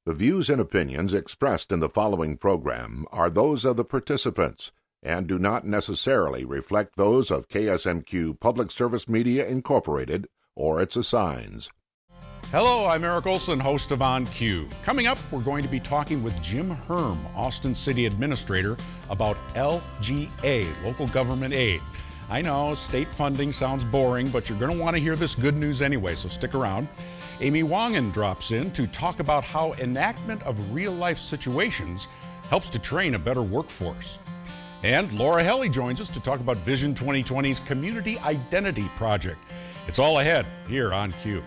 The views and opinions expressed in the following program are those of the participants and do not necessarily reflect those of KSMQ Public Service Media Incorporated or its assigns. Hello, I'm Eric Olson, host of On Cue. Coming up, we're going to be talking with Jim Hurm, Austin City Administrator, about LGA, Local Government Aid. I know state funding sounds boring, but you're going to want to hear this good news anyway, so stick around. Amy Wangen drops in to talk about how enactment of real-life situations helps to train a better workforce. And Laura Helle joins us to talk about Vision 2020's Community Identity Project. It's all ahead here on Cue.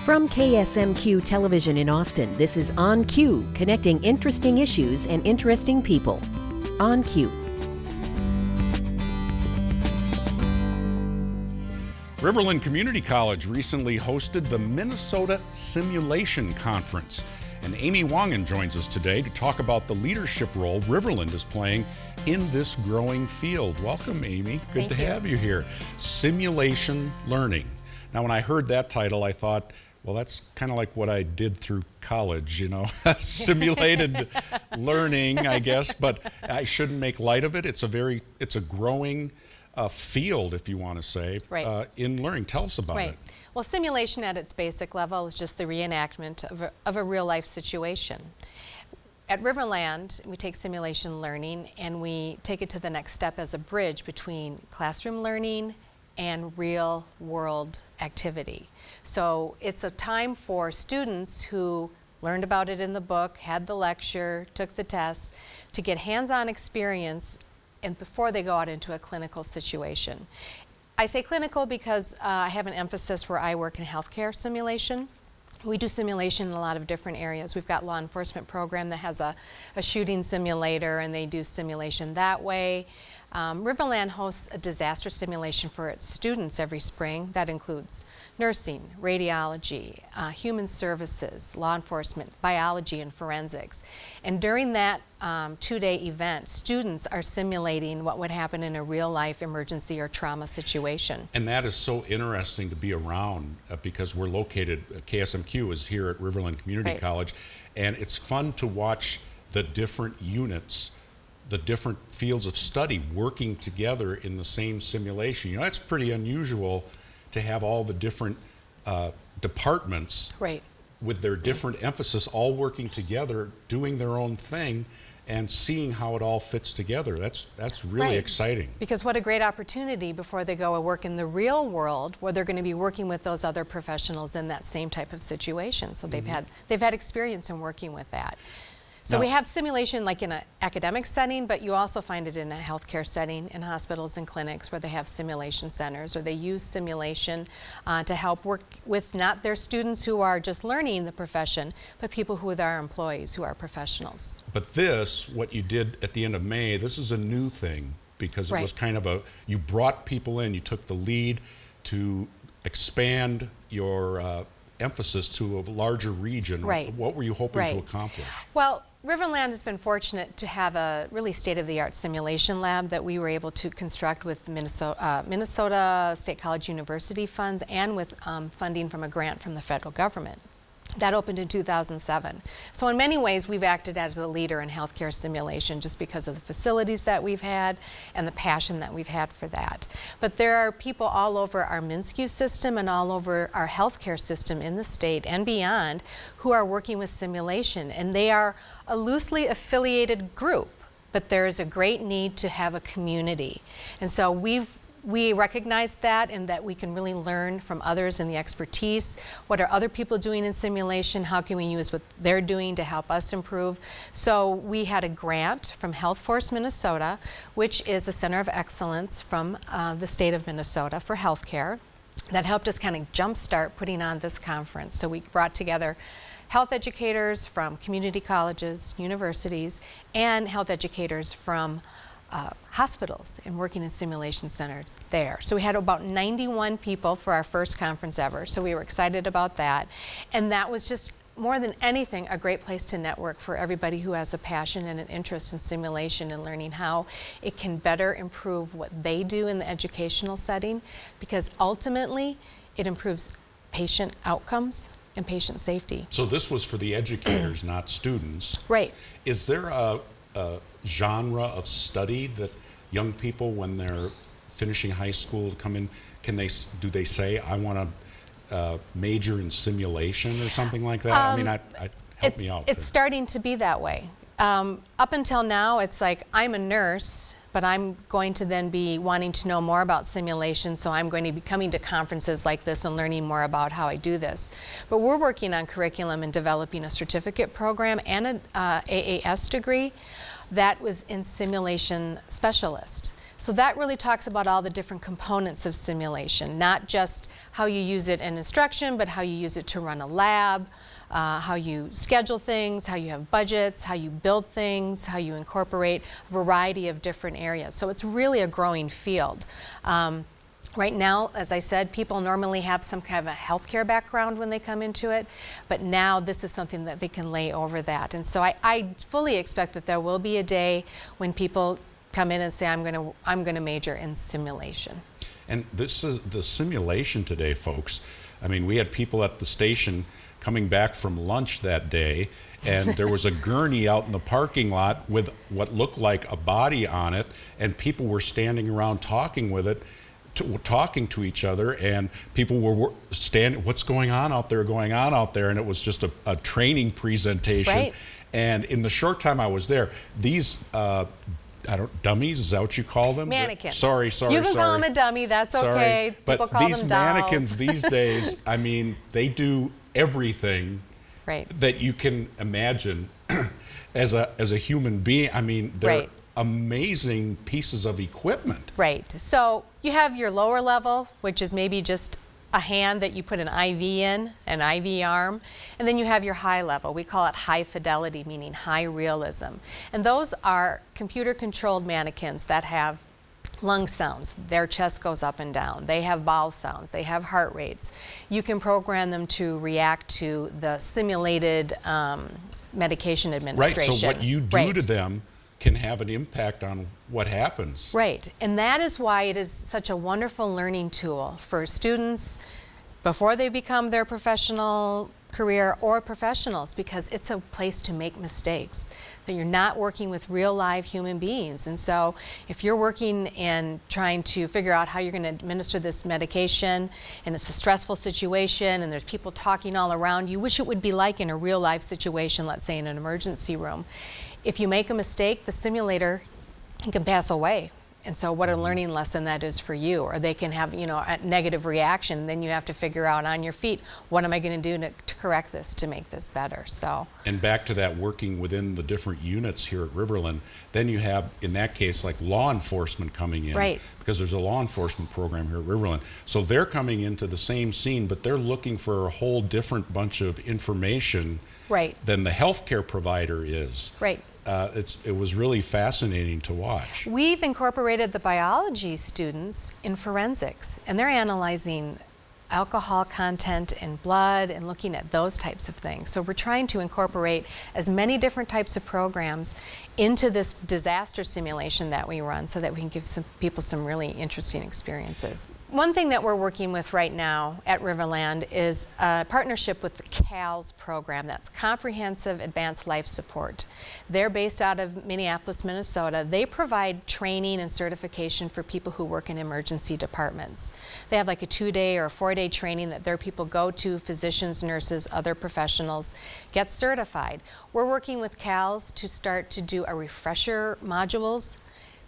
From KSMQ Television in Austin, this is On Cue, connecting interesting issues and interesting people. On Cue. Riverland Community College recently hosted the Minnesota Simulation Conference, and Amy Wangen joins us today to talk about the leadership role Riverland is playing in this growing field. Welcome, Amy. Good to have you here. Simulation learning. Now, when I heard that title, I thought, well, that's kind of like what I did through college, you know, simulated learning, I guess, but I shouldn't make light of it. It's a growing field, if you want to say, in learning. Tell us about it. Well, simulation at its basic level is just the reenactment of a real life situation. At Riverland, we take simulation learning and we take it to the next step as a bridge between classroom learning and real world activity. So it's a time for students who learned about it in the book, had the lecture, took the tests, to get hands-on experience and before they go out into a clinical situation. I say clinical because I have an emphasis where I work in healthcare simulation. We do simulation in a lot of different areas. We've got law enforcement program that has a shooting simulator and they do simulation that way. Riverland hosts a disaster simulation for its students every spring. That includes nursing, radiology, human services, law enforcement, biology, and forensics. And during that two-day event, students are simulating what would happen in a real-life emergency or trauma situation. And that is so interesting to be around because we're located, KSMQ is here at Riverland Community College, and it's fun to watch the different units, the different fields of study working together in the same simulation. You know, that's pretty unusual to have all the different departments with their different emphasis all working together, doing their own thing, and seeing how it all fits together. That's really exciting. Because what a great opportunity before they go and work in the real world where they're going to be working with those other professionals in that same type of situation. So they've had experience in working with that. So we have simulation like in an academic setting, but you also find it in a healthcare setting, in hospitals and clinics where they have simulation centers, or they use simulation to help work with not their students who are just learning the profession, but people who are our employees, who are professionals. But this, what you did at the end of May, this is a new thing because it was kind of you brought people in, you took the lead to expand your emphasis to a larger region. What were you hoping to accomplish? Well, Riverland has been fortunate to have a really state-of-the-art simulation lab that we were able to construct with the Minnesota State College University funds and with funding from a grant from the federal government. That opened in 2007. So in many ways, we've acted as a leader in healthcare simulation just because of the facilities that we've had and the passion that we've had for that. But there are people all over our MNSCU system and all over our healthcare system in the state and beyond who are working with simulation. And they are a loosely affiliated group, but there is a great need to have a community. And so we recognize that and that we can really learn from others and the expertise. What are other people doing in simulation? How can we use what they're doing to help us improve? So we had a grant from Health Force Minnesota, which is a center of excellence from the state of Minnesota for healthcare, that helped us kind of jumpstart putting on this conference. So we brought together health educators from community colleges, universities, and health educators from hospitals and working in simulation centers there. So we had about 91 people for our first conference ever. So we were excited about that. And that was just more than anything, a great place to network for everybody who has a passion and an interest in simulation and learning how it can better improve what they do in the educational setting, because ultimately it improves patient outcomes and patient safety. So this was for the educators, not students. Right. Is there a genre of study that young people, when they're finishing high school, come in, do they say, I want to major in simulation or something like that? I mean, help me out. It's starting to be that way. Up until now, it's like, I'm a nurse, but I'm going to then be wanting to know more about simulation, so I'm going to be coming to conferences like this and learning more about how I do this. But we're working on curriculum and developing a certificate program and an AAS degree that was in simulation specialist. So that really talks about all the different components of simulation, not just how you use it in instruction, but how you use it to run a lab, how you schedule things, how you have budgets, how you build things, how you incorporate a variety of different areas. So it's really a growing field. Right now, as I said, people normally have some kind of a healthcare background when they come into it, but now this is something that they can lay over that. And so I fully expect that there will be a day when people come in and say, I'm going to major in simulation. And this is the simulation today, folks. I mean, we had people at the station coming back from lunch that day, and there was a gurney out in the parking lot with what looked like a body on it, and people were standing around talking with it, talking to each other, and people were standing, what's going on out there, and it was just a training presentation. Right. And in the short time I was there, these dummies, is that what you call them? Mannequins. Sorry. You can call them a dummy, that's okay. But People call these them dolls. mannequins these days, I mean, they do everything right. that you can imagine as a human being. I mean, they're right. amazing pieces of equipment. Right. So you have your lower level, which is maybe just a hand that you put an IV in, an IV arm, and then you have your high level. We call it high fidelity, meaning high realism. And those are computer-controlled mannequins that have lung sounds. Their chest goes up and down. They have bowel sounds. They have heart rates. You can program them to react to the simulated medication administration. Right, so what you do to them can have an impact on what happens. Right, and that is why it is such a wonderful learning tool for students before they become their professional career or professionals, because it's a place to make mistakes, that you're not working with real live human beings. And so if you're working and trying to figure out how you're going to administer this medication and it's a stressful situation and there's people talking all around you, which it would be like in a real life situation, let's say in an emergency room. If you make a mistake, the simulator can pass away. And so what a learning lesson that is for you. Or they can have, a negative reaction, and then you have to figure out on your feet, what am I going to do to correct this, to make this better? So. And back to that working within the different units here at Riverland, then you have, in that case, like law enforcement coming in. Right. Because there's a law enforcement program here at Riverland. So they're coming into the same scene, but they're looking for a whole different bunch of information right. than the healthcare provider is. Right. It was really fascinating to watch. We've incorporated the biology students in forensics, and they're analyzing alcohol content in blood and looking at those types of things. So we're trying to incorporate as many different types of programs into this disaster simulation that we run so that we can give some people some really interesting experiences. One thing that we're working with right now at Riverland is a partnership with the CALS program. That's Comprehensive Advanced Life Support. They're based out of Minneapolis, Minnesota. They provide training and certification for people who work in emergency departments. They have like a 2-day or a 4-day training that their people go to, physicians, nurses, other professionals, get certified. We're working with CALS to start to do a refresher modules,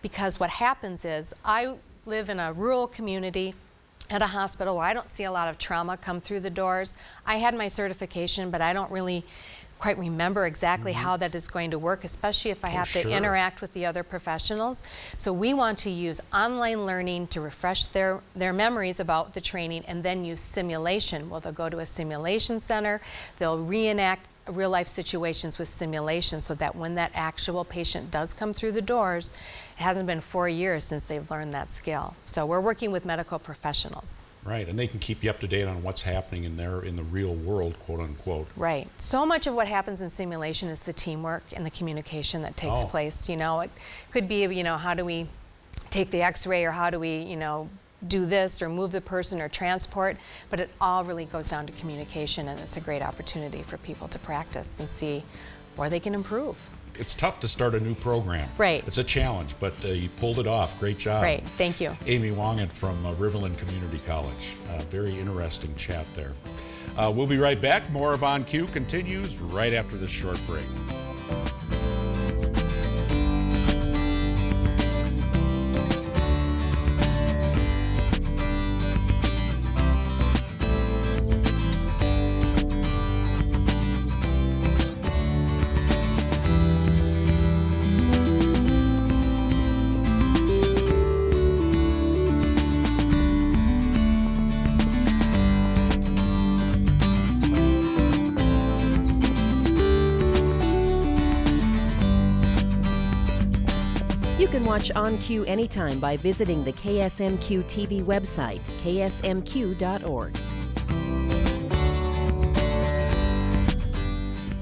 because what happens is I live in a rural community at a hospital where I don't see a lot of trauma come through the doors. I had my certification, but I don't really quite remember exactly how that is going to work, especially if I have to interact with the other professionals. So we want to use online learning to refresh their memories about the training, and then use simulation. Well, they'll go to a simulation center, they'll reenact real life situations with simulation, so that when that actual patient does come through the doors, it hasn't been 4 years since they've learned that skill. So we're working with medical professionals. Right, and they can keep you up to date on what's happening in the real world, quote unquote. Right. So much of what happens in simulation is the teamwork and the communication that takes place. It could be, how do we take the x-ray, or how do we, do this or move the person or transport, but it all really goes down to communication, and it's a great opportunity for people to practice and see where they can improve. It's tough to start a new program. Right. It's a challenge, but you pulled it off. Great job. Right. Thank you. Amy Wangen from Riverland Community College. Very interesting chat there. We'll be right back. More of On Cue continues right after this short break. You can watch On Cue anytime by visiting the KSMQ TV website, ksmq.org.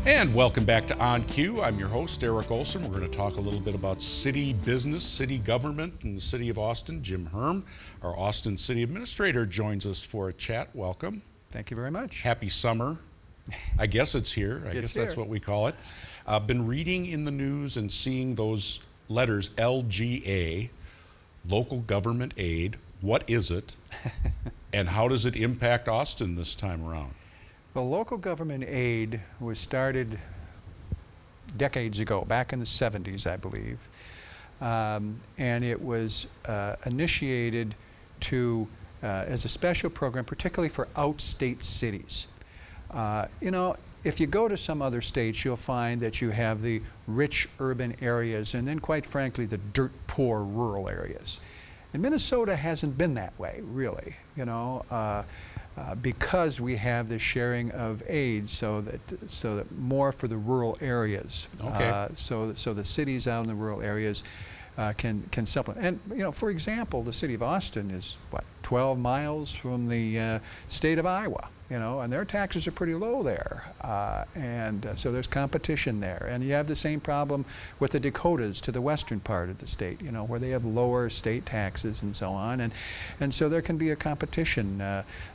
And welcome back to On Cue. I'm your host, Eric Olson. We're going to talk a little bit about city business, city government in the city of Austin. Jim Hurm, our Austin City Administrator, joins us for a chat. Welcome. Thank you very much. Happy summer. I guess it's here. I guess that's what we call it. I've been reading in the news and seeing those letters, LGA, local government aid. What is it? And how does it impact Austin this time around? Well, local government aid was started decades ago, back in the 70s, I believe. And it was initiated as a special program, particularly for outstate cities. If you go to some other states, you'll find that you have the rich urban areas and then, quite frankly, the dirt poor rural areas. And Minnesota hasn't been that way, really, because we have the sharing of aid, so that more for the rural areas. Okay. So the cities out in the rural areas can supplement. And for example, the city of Austin is 12 miles from the state of Iowa. And their taxes are pretty low there, and so there's competition there. And you have the same problem with the Dakotas to the western part of the state, where they have lower state taxes and so on, and so there can be a competition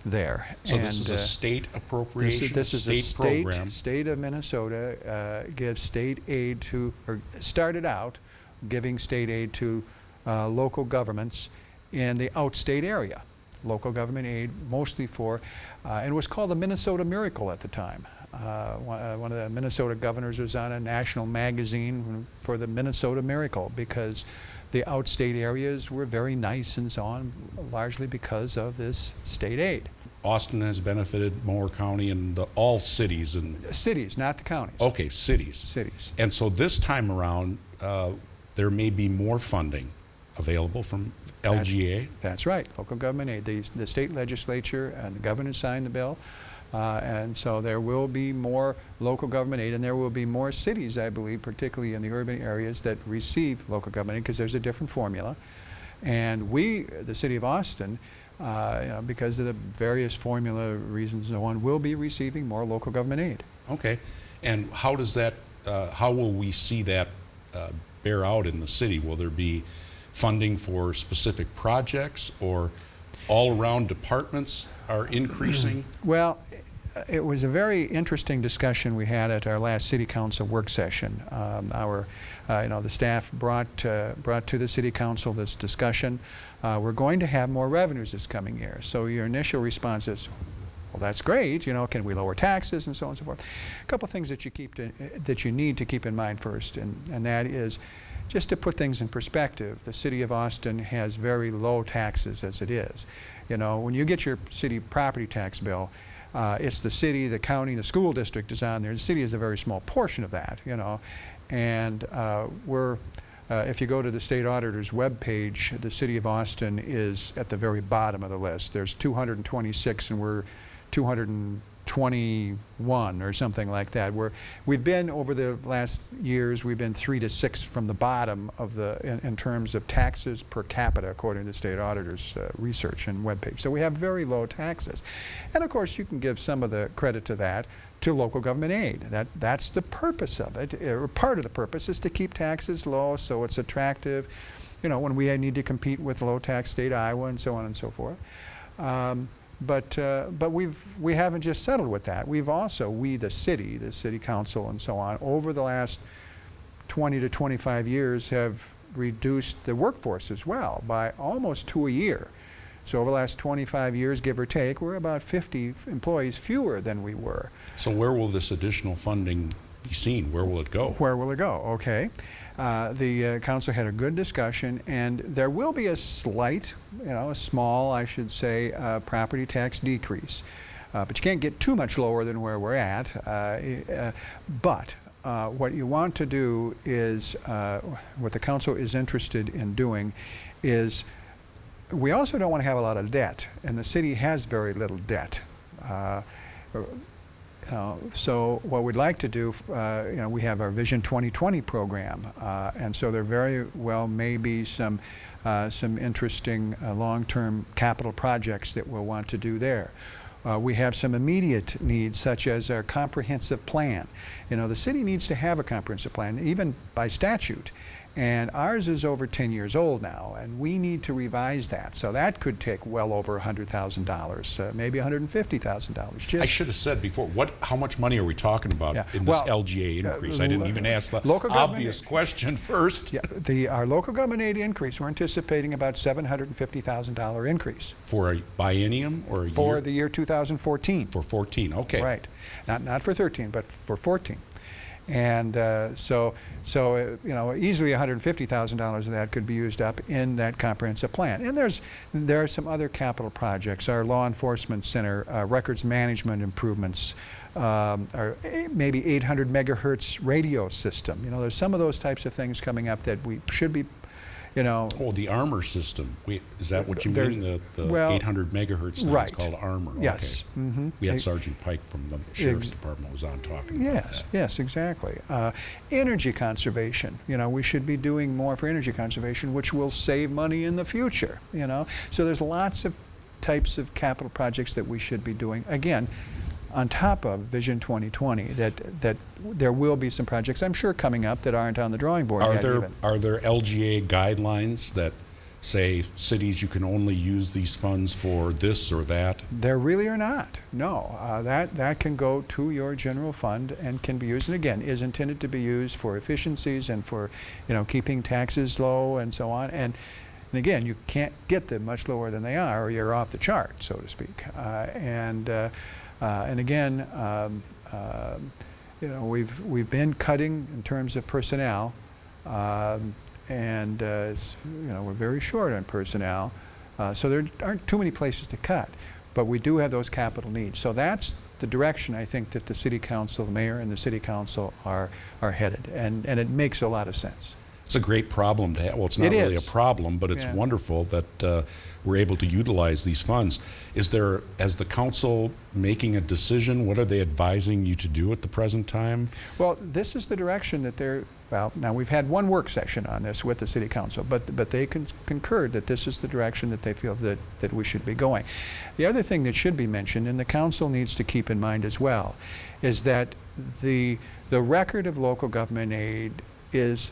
there. So this is a state appropriation. This is a state program. State of Minnesota gives state aid started out giving state aid to local governments in the outstate area. Local government aid, mostly for, and it was called the Minnesota Miracle at the time. One of the Minnesota governors was on a national magazine for the Minnesota Miracle because the outstate areas were very nice and so on, largely because of this state aid. Austin has benefited, Moore County, and all cities. Cities, not the counties. Okay, cities. Cities. And so this time around, there may be more funding available from LGA? That's right, local government aid. The state legislature and the governor signed the bill, and so there will be more local government aid, and there will be more cities, I believe, particularly in the urban areas, that receive local government aid, because there's a different formula. And we, the city of Austin, because of the various formula reasons and so on, will be receiving more local government aid. Okay, and how does that, how will we see that bear out in the city? Will there be funding for specific projects, or all around departments are increasing? Well, it was a very interesting discussion we had at our last City Council work session. The staff brought to the City Council this discussion. We're going to have more revenues this coming year. So your initial response is, well, that's great. Can we lower taxes and so on and so forth? A couple things that you need to keep in mind first, and that is, just to put things in perspective, the city of Austin has very low taxes as it is. When you get your city property tax bill, it's the city, the county, the school district is on there. The city is a very small portion of that, And if you go to the state auditor's webpage, the city of Austin is at the very bottom of the list. There's 226, and we're 212 21 or something like that. We've been, over the last years, we've been 3 to 6 from the bottom of in terms of taxes per capita, according to the state auditor's research and webpage. So we have very low taxes. And of course, you can give some of the credit to that to local government aid. That's the purpose of it. Part of the purpose is to keep taxes low so it's attractive, you know, when we need to compete with low-tax state Iowa and so on and so forth. But we haven't just settled with that. We've also, the city council and so on, over the last 20 to 25 years have reduced the workforce as well by almost 2 a year. So over the last 25 years, give or take, we're about 50 employees fewer than we were. So where will this additional funding be seen? Where will it go? Where will it go? Okay. The council had a good discussion, and there will be a slight, a small, I should say, property tax decrease. But you can't get too much lower than where we're at. But what you want to do is, what the council is interested in doing is, we also don't want to have a lot of debt, and the city has very little debt. So what we'd like to do, we have our Vision 2020 program, and so there very well may be some interesting long-term capital projects that we'll want to do there. We have some immediate needs, such as our comprehensive plan. The city needs to have a comprehensive plan, even by statute. And ours is over 10 years old now, and we need to revise that. So that could take well over $100,000, maybe $150,000. I should have said before, how much money are we talking about in this LGA increase? I didn't even ask the obvious question first. Yeah, our local government aid increase, we're anticipating about $750,000 increase. For a biennium or a year? For the year 2014. For 14, okay. Right. Not for 13, but for 14. And so easily $150,000 of that could be used up in that comprehensive plan. And there are some other capital projects. Our law enforcement center, records management improvements, our maybe 800 megahertz radio system. There's some of those types of things coming up that we should be. Oh, the armor system. Is that what you mean? The 800 megahertz thing? Right. It's called armor. Yes. Okay. Mm-hmm. We had Sergeant Pike from the Sheriff's Department was on talking about that. Yes, exactly. Energy conservation. We should be doing more for energy conservation, which will save money in the future. So there's lots of types of capital projects that we should be doing. Again, on top of Vision 2020, that there will be some projects, I'm sure, coming up that aren't on the drawing board yet even. Are there LGA guidelines that say cities you can only use these funds for this or that? There really are not. No, that can go to your general fund and can be used, and again, is intended to be used for efficiencies and for keeping taxes low and so on. And again, you can't get them much lower than they are, or you're off the chart, so to speak. And again, we've been cutting in terms of personnel, and we're very short on personnel, so there aren't too many places to cut. But we do have those capital needs. So that's the direction I think that the City Council, the Mayor, and the City Council are headed, and it makes a lot of sense. It's a great problem to have. Well, it's not really a problem, but it's wonderful that we're able to utilize these funds. As the council making a decision, what are they advising you to do at the present time? Well, this is the direction that now we've had one work session on this with the City Council, but they concurred that this is the direction that they feel that we should be going. The other thing that should be mentioned, and the council needs to keep in mind as well, is that the record of local government aid is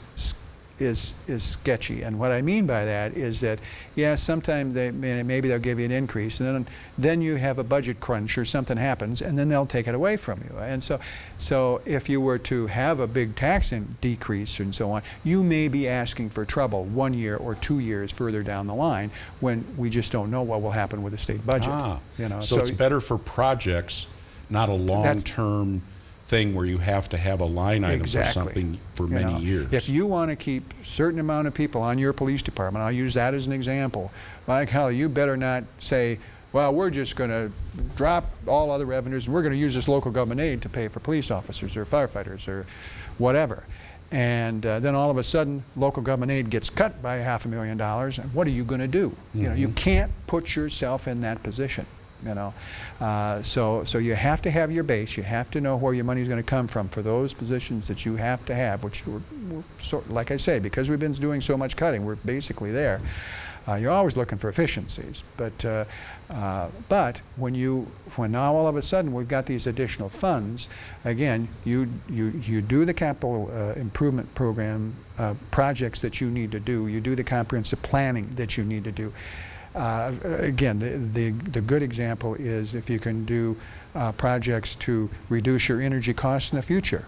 sketchy. And what I mean by that is that, sometimes maybe they'll give you an increase, and then you have a budget crunch or something happens, and then they'll take it away from you. And so if you were to have a big tax decrease and so on, you may be asking for trouble 1 year or 2 years further down the line when we just don't know what will happen with the state budget. So it's better for projects, not a long-term thing where you have to have a line item for something for many years. If you want to keep a certain amount of people on your police department, I'll use that as an example, Mike Helle, you better not say, well, we're just going to drop all other revenues and we're going to use this local government aid to pay for police officers or firefighters or whatever. And then all of a sudden, local government aid gets cut by $500,000, and what are you going to do? You can't put yourself in that position. You know, so you have to have your base. You have to know where your money is going to come from for those positions that you have to have. Which, like I say, because we've been doing so much cutting, we're basically there. You're always looking for efficiencies, but when now all of a sudden we've got these additional funds, again, you do the capital improvement program projects that you need to do. You do the comprehensive planning that you need to do. Again, the good example is if you can do projects to reduce your energy costs in the future,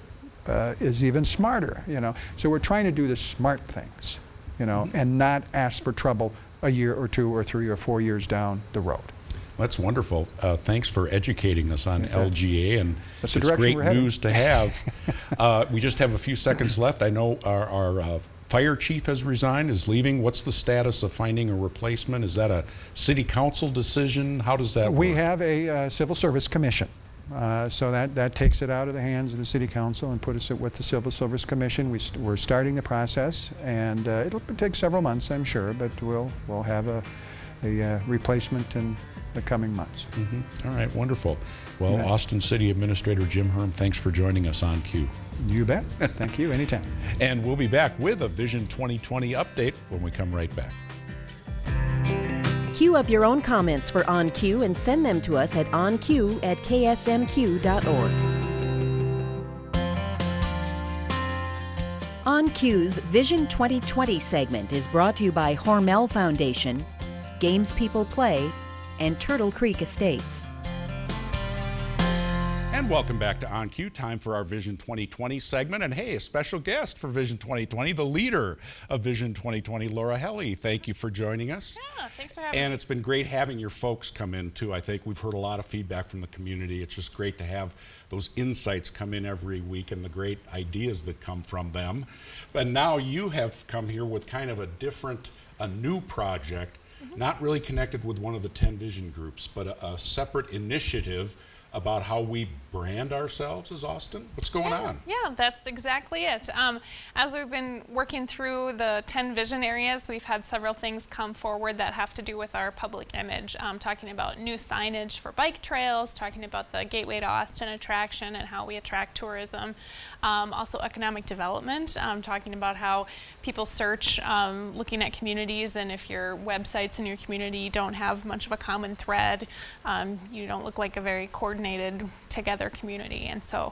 is even smarter. You know, so we're trying to do the smart things, you know, and not ask for trouble a year or 2 or 3 or 4 years down the road. That's wonderful. Thanks for educating us on LGA, and That's the it's direction great we're heading. news to have. We just have a few seconds left. I know our fire chief has resigned, is leaving. What's the status of finding a replacement? Is that a city council decision? How does that work? We have a civil service commission. So that takes it out of the hands of the City Council and puts it with the Civil Service Commission. We're starting the process, and it'll take several months, I'm sure, but we'll have a replacement in the coming months. All right, wonderful. Well, Austin City Administrator Jim Hurm, thanks for joining us on Q. You bet. Thank you. Anytime. And we'll be back with a Vision 2020 update when we come right back. Queue up your own comments for On Q and send them to us at onq@ksmq.org. On Q's Vision 2020 segment is brought to you by Hormel Foundation, Games People Play, and Turtle Creek Estates. And welcome back to On Q. Time for our Vision 2020 segment. And hey, a special guest for Vision 2020, the leader of Vision 2020, Laura Helle. Thank you for joining us. Yeah, thanks for having me. And it's been great having your folks come in too. I think we've heard a lot of feedback from the community. It's just great to have those insights come in every week and the great ideas that come from them. But now you have come here with kind of a new project, not really connected with one of the 10 vision groups, but a separate initiative about how we brand ourselves as Austin. What's going on? Yeah, that's exactly it. As we've been working through the 10 vision areas, we've had several things come forward that have to do with our public image, talking about new signage for bike trails, talking about the Gateway to Austin attraction and how we attract tourism, also economic development, talking about how people search, looking at communities, and if your websites in your community don't have much of a common thread, you don't look like a very coordinated together community. And so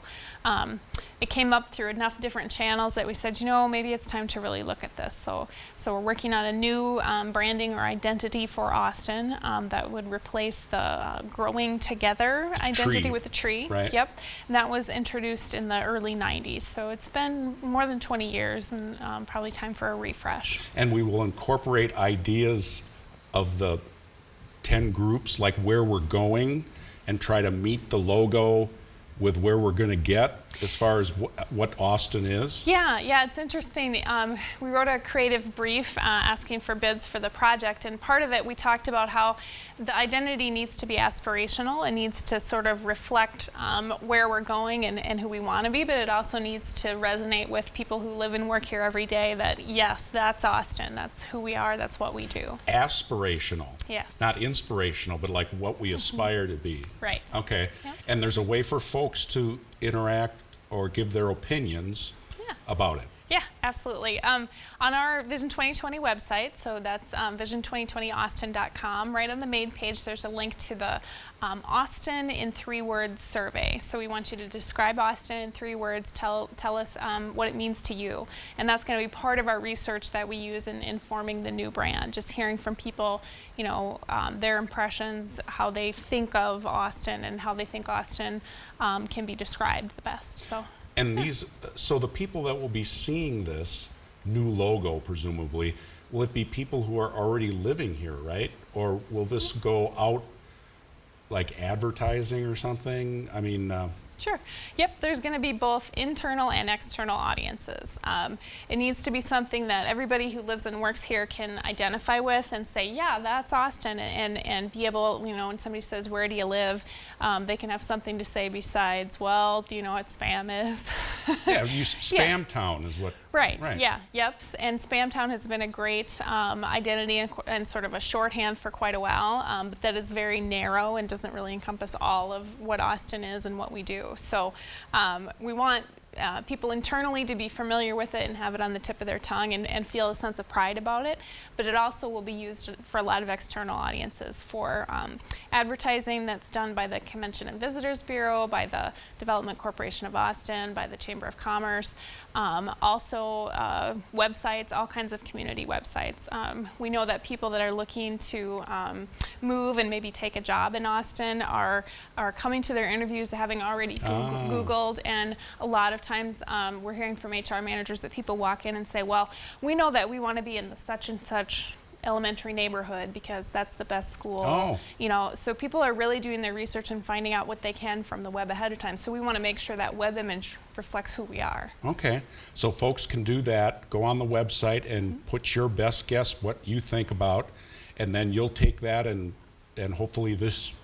it came up through enough different channels that we said, you know, maybe it's time to really look at this. So we're working on a new branding or identity for Austin that would replace the growing together identity with a tree. Right. Yep. And that was introduced in the early 90s. So it's been more than 20 years and probably time for a refresh. And we will incorporate ideas of the 10 groups, like where we're going, and try to meet the logo with where we're going to get as far as what Austin is? Yeah, it's interesting. We wrote a creative brief asking for bids for the project, and part of it we talked about how the identity needs to be aspirational. It needs to sort of reflect where we're going and who we want to be, but it also needs to resonate with people who live and work here every day that, yes, that's Austin, that's who we are, that's what we do. Aspirational. Yes. Not inspirational, but like what we aspire to be. Right. Okay. Yep. And there's a way for folks to interact or give their opinions about it. Yeah, absolutely. On our Vision 2020 website, so that's vision2020austin.com, right on the main page there's a link to the Austin in 3 words survey. So we want you to describe Austin in 3 words, tell us what it means to you. And that's going to be part of our research that we use in informing the new brand, just hearing from people, you know, their impressions, how they think of Austin and how they think Austin can be described the best. And so the people that will be seeing this new logo, presumably, will it be people who are already living here, right? Or will this go out like advertising or something? I mean, Sure. Yep, there's going to be both internal and external audiences. It needs to be something that everybody who lives and works here can identify with and say, yeah, that's Austin, and be able, you know, when somebody says, where do you live, they can have something to say besides, well, do you know what spam is? yeah, Spam Town is what Right. Right. Yeah. Yep. And Spamtown has been a great identity and sort of a shorthand for quite a while, but that is very narrow and doesn't really encompass all of what Austin is and what we do. So we want people internally to be familiar with it and have it on the tip of their tongue and feel a sense of pride about it. But it also will be used for a lot of external audiences for advertising that's done by the Convention and Visitors Bureau, by the Development Corporation of Austin, by the Chamber of Commerce, also websites, all kinds of community websites. We know that people that are looking to move and maybe take a job in Austin are coming to their interviews having already Googled, and a lot of times we're hearing from HR managers that people walk in and say, well, we know that we want to be in the such and such elementary neighborhood because that's the best school. Oh. You know, so people are really doing their research and finding out what they can from the web ahead of time. So we want to make sure that web image reflects who we are. Okay, so folks can do that, go on the website and put your best guess what you think about, and then you'll take that and hopefully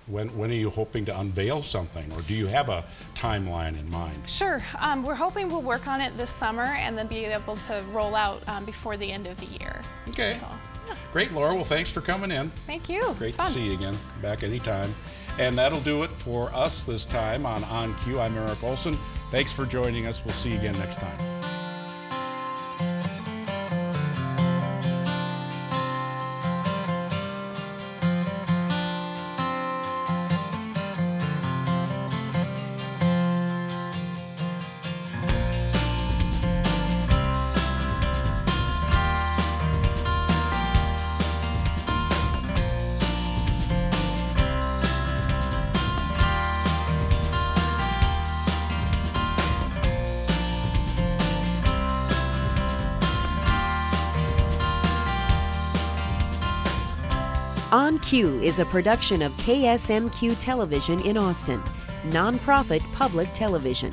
when are you hoping to unveil something, or do you have a timeline in mind? Sure, we're hoping we'll work on it this summer and then be able to roll out before the end of the year. Okay, So, yeah. Great, Laura, well thanks for coming in. Thank you. Great It's to fun. see you again, back anytime. And that'll do it for us this time on Cue. I'm Eric Olson. Thanks for joining us. We'll see you again next time. On Cue is a production of KSMQ Television in Austin, nonprofit public television.